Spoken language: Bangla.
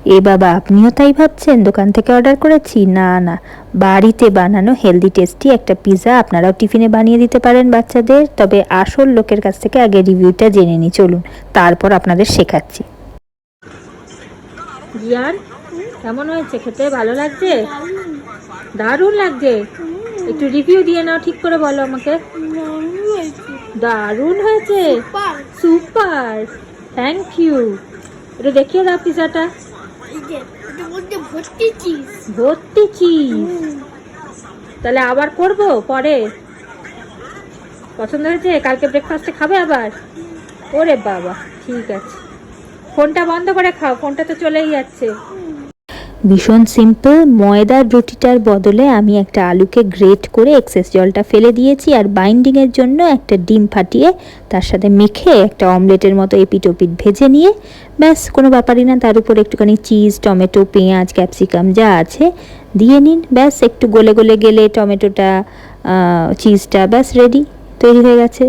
এ বাবা, আপনিও তাই ভাবছেন দোকান থেকে অর্ডার করেছি? না না, বাড়িতে বানানো হেলদি টেস্টি একটা পিৎজা আপনারাও টিফিনে বানিয়ে দিতে পারেন বাচ্চাদের। তবে আসল লোকের কাছ থেকে আগে রিভিউটা জেনে নিই, চলুন, তারপর আপনাদের শেখাচ্ছি। জিয়ান, কেমন হয়েছে খেতে? ভালো লাগছে? দারুণ লাগছে। একটু রিভিউ দিয়ে নাও, ঠিক করে বলো আমাকে। দারুণ হয়েছে, সুপার, থ্যাংক ইউ। এটা দেখিয়ে দাও পিৎজাটা। ভর্তি চিজ। তাহলে আবার করব পরে। পছন্দ হয়েছে? কালকে ব্রেকফাস্টে খাবে আবার? ওরে বাবা, ঠিক আছে। ফোনটা বন্ধ করে খাও, ফোনটা তো চলেই যাচ্ছে। ভীষণ সিম্পল। ময়দার রুটিটার বদলে আমি একটা আলুকে গ্রেট করে এক্সেস জলটা ফেলে দিয়েছি, আর বাইন্ডিংয়ের জন্য একটা ডিম ফাটিয়ে তার সাথে মেখে একটা অমলেটের মতো এপিট ওপিট ভেজে নিয়ে ব্যাস, কোনো ব্যাপারই না। তার উপর একটুখানি চিজ, টমেটো, পেঁয়াজ, ক্যাপসিকাম যা আছে দিয়ে নিন। ব্যাস একটু গলে গলে গেলে টমেটোটা, চিজটা, ব্যাস রেডি, তৈরি হয়ে গেছে।